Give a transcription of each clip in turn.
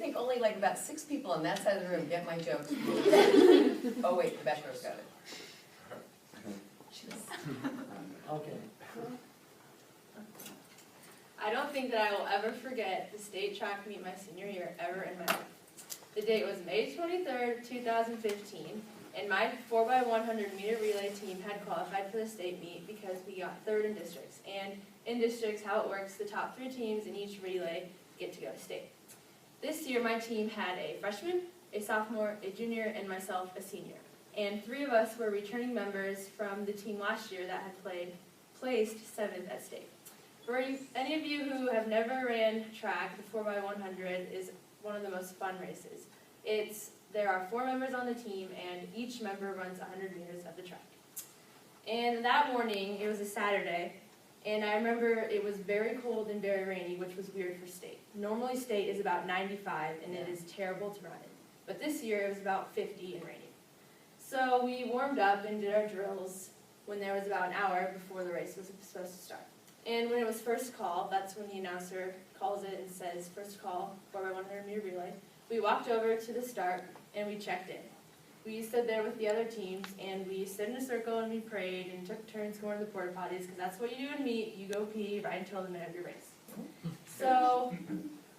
think only like about 6 people on that side of the room get my jokes. Oh wait, the back row's got it. Okay. I don't think that I will ever forget the state track meet my senior year ever in my life. The date was May 23rd, 2015, and my 4x100 meter relay team had qualified for the state meet because we got 3rd in districts. And in districts, how it works, the top 3 teams in each relay get to go to state. This year, my team had a freshman, a sophomore, a junior, and myself, a senior. And 3 of us were returning members from the team last year that had placed 7th at state. For any of you who have never ran track, the 4x100 is one of the most fun races. There are 4 members on the team, and each member runs 100 meters of the track. And that morning, it was a Saturday, and I remember it was very cold and very rainy, which was weird for state. Normally state is about 95, and it is terrible to run in. But this year, it was about 50 and rainy. So we warmed up and did our drills when there was about an hour before the race was supposed to start. And when it was first call, that's when the announcer calls it and says, first call, 4x100 meter relay. We walked over to the start and we checked in. We stood there with the other teams and we stood in a circle and we prayed and took turns going to the porta potties because that's what you do in meet. You go pee right until the minute of your race. So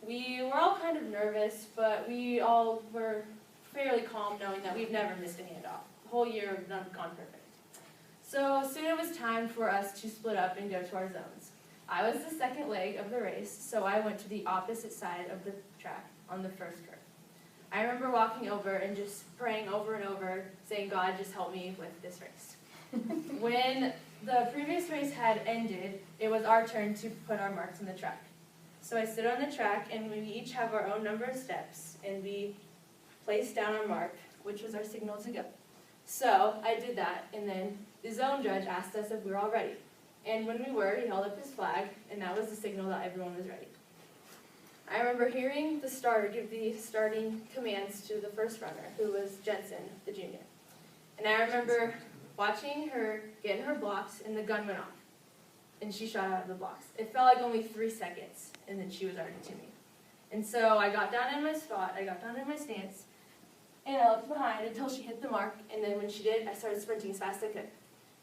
we were all kind of nervous, but we all were fairly calm knowing that we've never missed a handoff. The whole year we've gone perfect. So soon it was time for us to split up and go to our zones. I was the second leg of the race, so I went to the opposite side of the track on the first curve. I remember walking over and just praying over and over, saying, God, just help me with this race. When the previous race had ended, it was our turn to put our marks on the track. So I stood on the track, and we each have our own number of steps, and we placed down our mark, which was our signal to go. So I did that, and then the zone judge asked us if we were all ready. And when we were, he held up his flag, and that was the signal that everyone was ready. I remember hearing the starter give the starting commands to the first runner, who was Jensen, the junior. And I remember watching her get in her blocks, and the gun went off. And she shot out of the blocks. It felt like only 3 seconds, and then she was already to me. And so I got down in my spot, I got down in my stance, and I looked behind until she hit the mark, and then when she did, I started sprinting as fast as I could.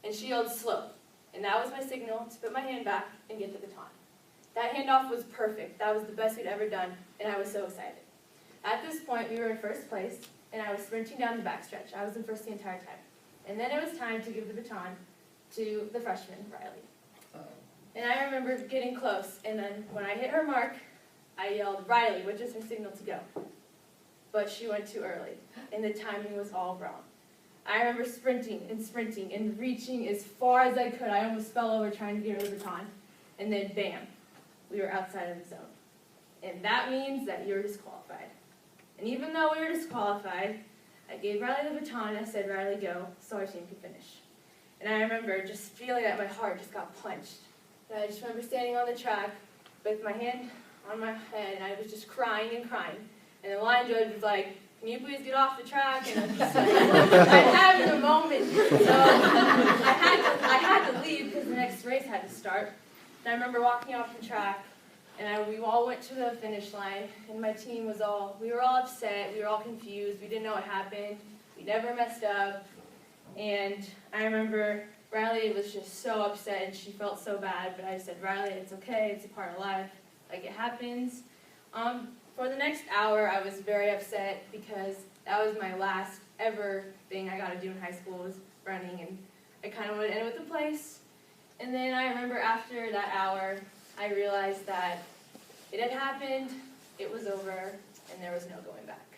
And she yelled, slow. And that was my signal to put my hand back and get the baton. That handoff was perfect. That was the best we'd ever done, and I was so excited. At this point, we were in first place, and I was sprinting down the backstretch. I was in first the entire time. And then it was time to give the baton to the freshman, Riley. And I remember getting close, and then when I hit her mark, I yelled, Riley, which is her signal to go. But she went too early, and the timing was all wrong. I remember sprinting and reaching as far as I could. I almost fell over trying to get her the baton. And then, bam, we were outside of the zone. And that means that you're disqualified. And even though we were disqualified, I gave Riley the baton and I said, Riley, go, so our team could finish. And I remember just feeling that my heart just got punched. And I just remember standing on the track with my hand on my head, and I was just crying and crying. And the line judge was like, can you please get off the track? And I was just like, I'm having a moment. So I had to leave because the next race had to start. And I remember walking off the track, and we all went to the finish line, and my team we were all upset, we were all confused, we didn't know what happened, we never messed up. And I remember Riley was just so upset, and she felt so bad, but I said, Riley, it's okay, it's a part of life, like it happens. For the next hour, I was very upset because that was my last ever thing I got to do in high school was running, and I kind of wanted to end with the place. And then I remember after that hour, I realized that it had happened, it was over, and there was no going back.